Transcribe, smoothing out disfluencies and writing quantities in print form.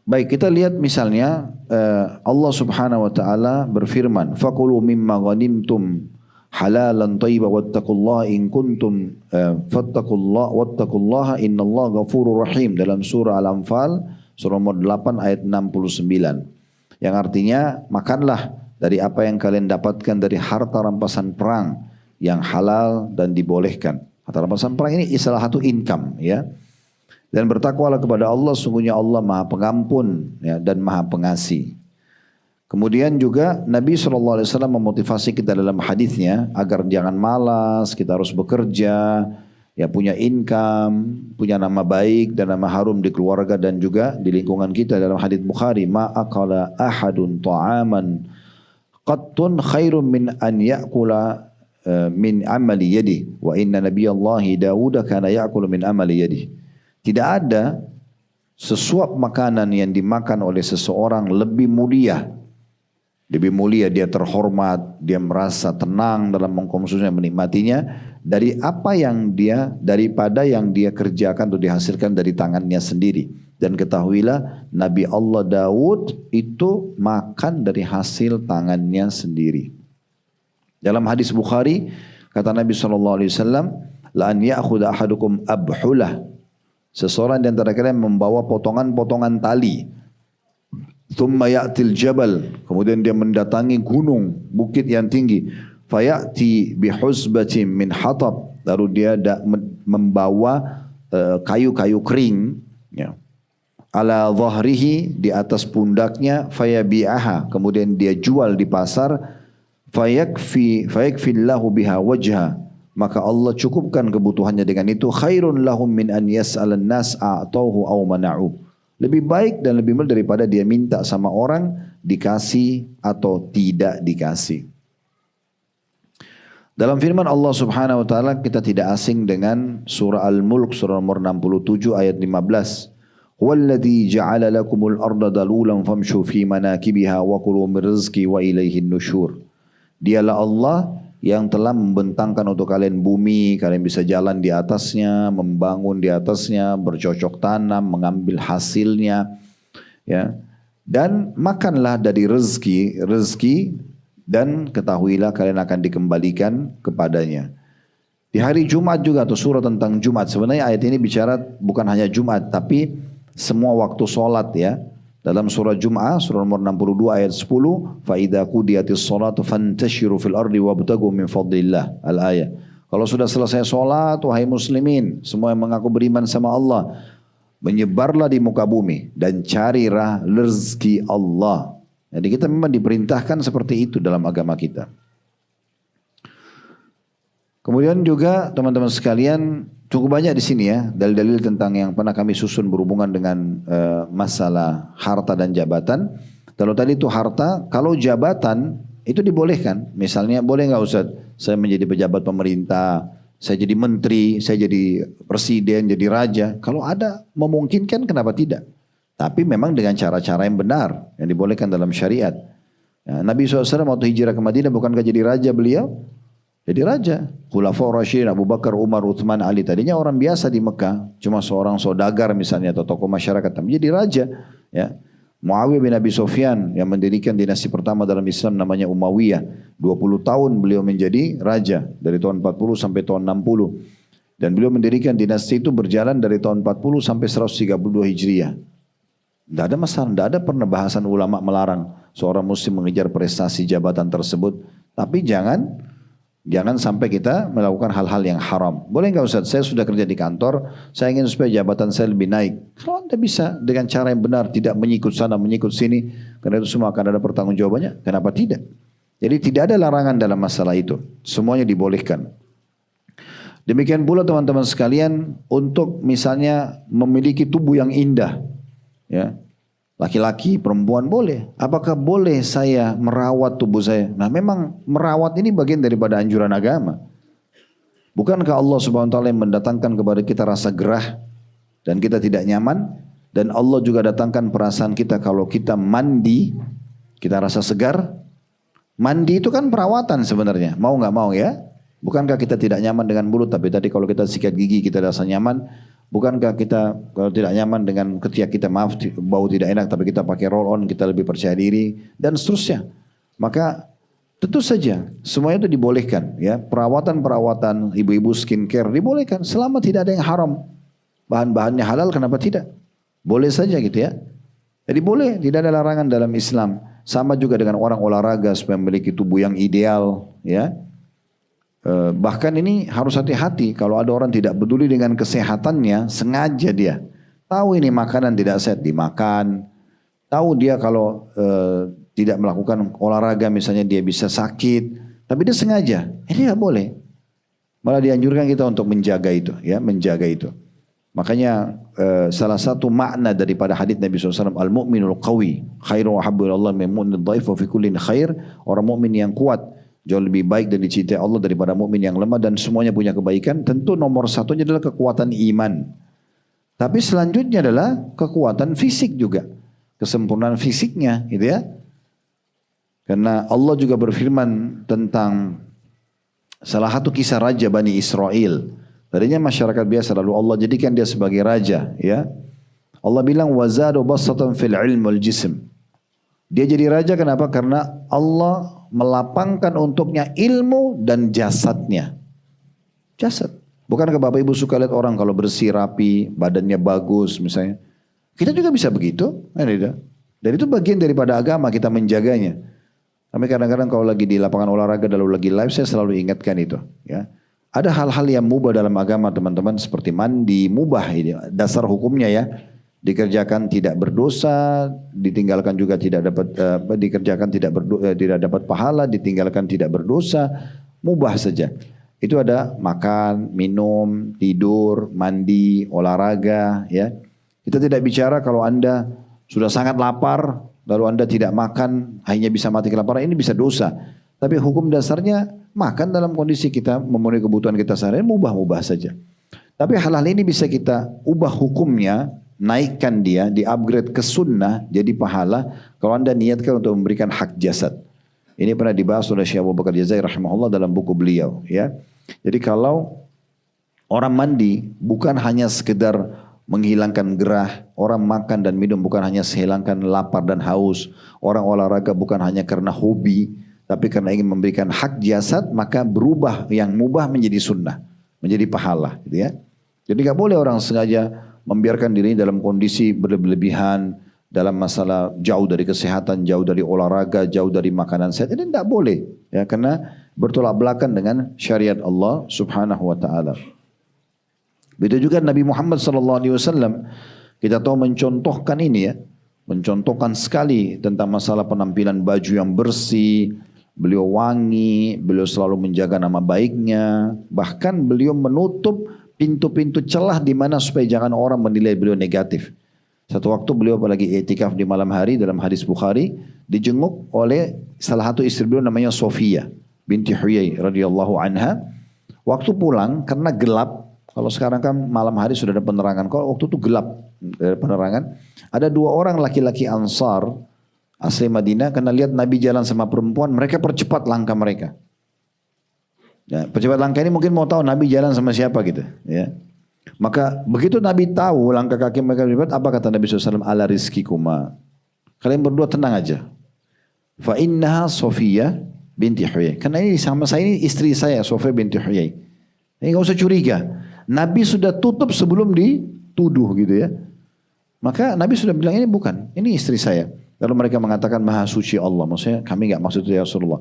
Baik, kita lihat misalnya Allah Subhanahu wa taala berfirman, "Fakulu mimma ghanimtum halalan thayyiban wattaqullaha in kuntum wattaqullaha innallaha ghafurur rahim" dalam surah Al-Anfal surah nomor 8 ayat 69. Yang artinya, makanlah dari apa yang kalian dapatkan dari harta rampasan perang yang halal dan dibolehkan. Harta rampasan perang ini salah satu income, ya. Dan bertakwalah kepada Allah, sungguhnya Allah Maha Pengampun, ya, dan Maha Pengasih. Kemudian juga Nabi SAW memotivasi kita dalam hadisnya agar jangan malas, kita harus bekerja, ya, punya income, punya nama baik dan nama harum di keluarga dan juga di lingkungan kita. Dalam hadis Bukhari, ma akala ahadun ta'aman qattun khairun min an ya'kula min amali yadi wa inna nabiyallahi Dawud kana ya'kulu min amali yadi. Tidak ada sesuap makanan yang dimakan oleh seseorang lebih mulia. Lebih mulia, dia terhormat, dia merasa tenang dalam mengkonsumsinya, menikmatinya dari apa yang daripada yang dia kerjakan atau dihasilkan dari tangannya sendiri. Dan ketahuilah Nabi Allah Daud itu makan dari hasil tangannya sendiri. Dalam hadis Bukhari kata Nabi SAW, la an ya'khudha ahadukum abhulah. Seseorang di antara kalian membawa potongan-potongan tali. Thumma ya'til jabal. Kemudian dia mendatangi gunung, bukit yang tinggi. Fayati bihuzbatin min hatab. Lalu dia membawa kayu-kayu kering. Ya. Ala dhahrihi, di atas pundaknya. Fayabi'aha. Kemudian dia jual di pasar. Fayakfillahu biha wajha. Maka Allah cukupkan kebutuhannya dengan itu. Khairun lahum min an yas'alan nas a'tauhu aw mana'u. Lebih baik dan lebih mulia daripada dia minta sama orang dikasih atau tidak dikasih. Dalam firman Allah Subhanahu wa taala kita tidak asing dengan surah Al-Mulk surah nomor 67 ayat 15. Walladzi ja'ala lakumul arda dalulan famshu fi manakibiha wa kulu min rizqi wa ilaihin nusyur. Dialah Allah yang telah membentangkan untuk kalian bumi, kalian bisa jalan di atasnya, membangun di atasnya, bercocok tanam, mengambil hasilnya, ya. Dan makanlah dari rezeki dan ketahuilah kalian akan dikembalikan kepadanya. Di hari Jumat juga atau surah tentang Jumat, sebenarnya ayat ini bicara bukan hanya Jumat tapi semua waktu sholat, ya. Dalam surah Jum'ah, surah nomor 62 ayat 10, فَإِذَا قُدِيَتِ الصَّلَاةُ فَانْتَشِرُوا فِي الْأَرْضِ وَابْتَغُوا مِنْ فَضْلِ اللَّهِ. Al-ayat. Kalau sudah selesai sholat, wahai muslimin, semua yang mengaku beriman sama Allah, menyebarlah di muka bumi dan carilah rezeki Allah. Jadi kita memang diperintahkan seperti itu dalam agama kita. Kemudian juga teman-teman sekalian, cukup banyak di sini ya dalil-dalil tentang yang pernah kami susun berhubungan dengan masalah harta dan jabatan. Kalau tadi itu harta, kalau jabatan itu dibolehkan. Misalnya boleh nggak Ustaz, saya menjadi pejabat pemerintah, saya jadi menteri, saya jadi presiden, jadi raja. Kalau ada memungkinkan kenapa tidak? Tapi memang dengan cara-cara yang benar yang dibolehkan dalam syariat. Ya, Nabi SAW waktu hijrah ke Madinah bukankah jadi raja beliau? Jadi raja, Khulafaur Rasyidin, Abu Bakar, Umar, Uthman, Ali. Tadinya orang biasa di Mekah, cuma seorang saudagar misalnya atau tokoh masyarakat, tapi jadi raja. Ya. Muawiyah bin Abi Sufyan yang mendirikan dinasti pertama dalam Islam namanya Umayyah. 20 tahun beliau menjadi raja dari tahun 40 sampai tahun 60. Dan beliau mendirikan dinasti itu berjalan dari tahun 40 sampai 132 Hijriah. Tidak ada masalah, tidak ada pernah bahasan ulama melarang seorang muslim mengejar prestasi jabatan tersebut. Tapi Jangan sampai kita melakukan hal-hal yang haram. Boleh enggak Ustaz? Saya sudah kerja di kantor, saya ingin supaya jabatan saya lebih naik. Kalau Anda bisa dengan cara yang benar, tidak menyikut sana, menyikut sini, karena itu semua akan ada pertanggungjawabannya, kenapa tidak? Jadi tidak ada larangan dalam masalah itu. Semuanya dibolehkan. Demikian pula teman-teman sekalian, untuk misalnya memiliki tubuh yang indah, ya. Laki-laki, perempuan boleh. Apakah boleh saya merawat tubuh saya? Nah memang merawat ini bagian daripada anjuran agama. Bukankah Allah Subhanahu wa taala yang mendatangkan kepada kita rasa gerah dan kita tidak nyaman? Dan Allah juga datangkan perasaan kita kalau kita mandi, kita rasa segar. Mandi itu kan perawatan sebenarnya. Mau nggak mau ya? Bukankah kita tidak nyaman dengan mulut, tapi tadi kalau kita sikat gigi kita rasa nyaman. Bukankah kita kalau tidak nyaman dengan ketika kita maaf bau tidak enak tapi kita pakai roll on kita lebih percaya diri dan seterusnya. Maka tentu saja semuanya itu dibolehkan ya. Perawatan-perawatan ibu-ibu skincare dibolehkan selama tidak ada yang haram. Bahan-bahannya halal kenapa tidak? Boleh saja gitu ya. Jadi boleh, tidak ada larangan dalam Islam. Sama juga dengan orang olahraga supaya memiliki tubuh yang ideal ya. Bahkan ini harus hati-hati kalau ada orang tidak peduli dengan kesehatannya, sengaja dia tahu ini makanan tidak sehat dimakan, tahu dia kalau tidak melakukan olahraga misalnya dia bisa sakit, tapi dia sengaja, ini nggak boleh. Malah dianjurkan kita untuk menjaga itu, ya menjaga itu. Makanya salah satu makna daripada hadits Nabi SAW, al-mu'minul qawi khairu wa habbu ilallah min mu'minid dhaif wa fi kullin khair. Orang mukmin yang kuat jauh lebih baik dan dicintai Allah daripada mukmin yang lemah dan semuanya punya kebaikan. Tentu nomor satunya adalah kekuatan iman. Tapi selanjutnya adalah kekuatan fisik juga. Kesempurnaan fisiknya gitu ya. Karena Allah juga berfirman tentang salah satu kisah raja Bani Israel. Tadinya masyarakat biasa lalu Allah jadikan dia sebagai raja ya. Allah bilang wazadu basatan fil ilm wal jism. Dia jadi raja kenapa? Karena Allah melapangkan untuknya ilmu dan jasadnya. Jasad. Bukankah Bapak Ibu suka lihat orang kalau bersih, rapi, badannya bagus misalnya. Kita juga bisa begitu. Dan itu bagian daripada agama kita menjaganya. Tapi kadang-kadang kalau lagi di lapangan olahraga lalu lagi live saya selalu ingatkan itu. Ya. Ada hal-hal yang mubah dalam agama teman-teman seperti mandi, mubah ini. Dasar hukumnya ya. Dikerjakan tidak berdosa, ditinggalkan juga tidak dapat dikerjakan tidak dapat pahala, ditinggalkan tidak berdosa, mubah saja. Itu ada makan, minum, tidur, mandi, olahraga, ya. Kita tidak bicara kalau Anda sudah sangat lapar, lalu Anda tidak makan, hanya bisa mati kelaparan, ini bisa dosa. Tapi hukum dasarnya makan dalam kondisi kita memenuhi kebutuhan kita sehari-hari, mubah-mubah saja. Tapi hal-hal ini bisa kita ubah hukumnya, naikkan dia, di-upgrade ke sunnah, jadi pahala, kalau Anda niatkan untuk memberikan hak jasad. Ini pernah dibahas oleh Syekh Abu Bakar Jazair rahimahullah dalam buku beliau. Ya. Jadi kalau orang mandi bukan hanya sekedar menghilangkan gerah, orang makan dan minum bukan hanya menghilangkan lapar dan haus, orang olahraga bukan hanya karena hobi, tapi karena ingin memberikan hak jasad, maka berubah yang mubah menjadi sunnah, menjadi pahala. Gitu ya. Jadi gak boleh orang sengaja membiarkan diri dalam kondisi berlebihan, dalam masalah jauh dari kesehatan, jauh dari olahraga, jauh dari makanan sehat. Ini tidak boleh. Ya, karena bertolak belakang dengan syariat Allah subhanahu wa ta'ala. Begitu juga Nabi Muhammad SAW, kita tahu mencontohkan ini ya. Mencontohkan sekali tentang masalah penampilan baju yang bersih. Beliau wangi, beliau selalu menjaga nama baiknya. Bahkan beliau menutup pintu-pintu celah di mana supaya jangan orang menilai beliau negatif. Satu waktu beliau lagi i'tikaf di malam hari dalam hadis Bukhari, dijenguk oleh salah satu istri beliau namanya Sofia binti Huyai radhiyallahu anha. Waktu pulang karena gelap, kalau sekarang kan malam hari sudah ada penerangan, kalau waktu itu gelap ada penerangan. Ada dua orang laki-laki Ansar asli Madinah karena lihat Nabi jalan sama perempuan, mereka percepat langkah mereka. Ya, percepat langkah ini mungkin mau tahu Nabi jalan sama siapa gitu. Ya. Maka begitu Nabi tahu langkah kaki mereka bercepat, apa kata Nabi SAW? Ala rizkikuma. Kalian berdua tenang aja. Fa innaha Sofiyah binti Huyai. Karena ini sama saya, ini istri saya Sofiyah binti Huyai. Ini gak usah curiga. Nabi sudah tutup sebelum dituduh gitu ya. Maka Nabi sudah bilang ini bukan, ini istri saya. Lalu mereka mengatakan maha suci Allah. Maksudnya kami gak maksud itu ya Rasulullah.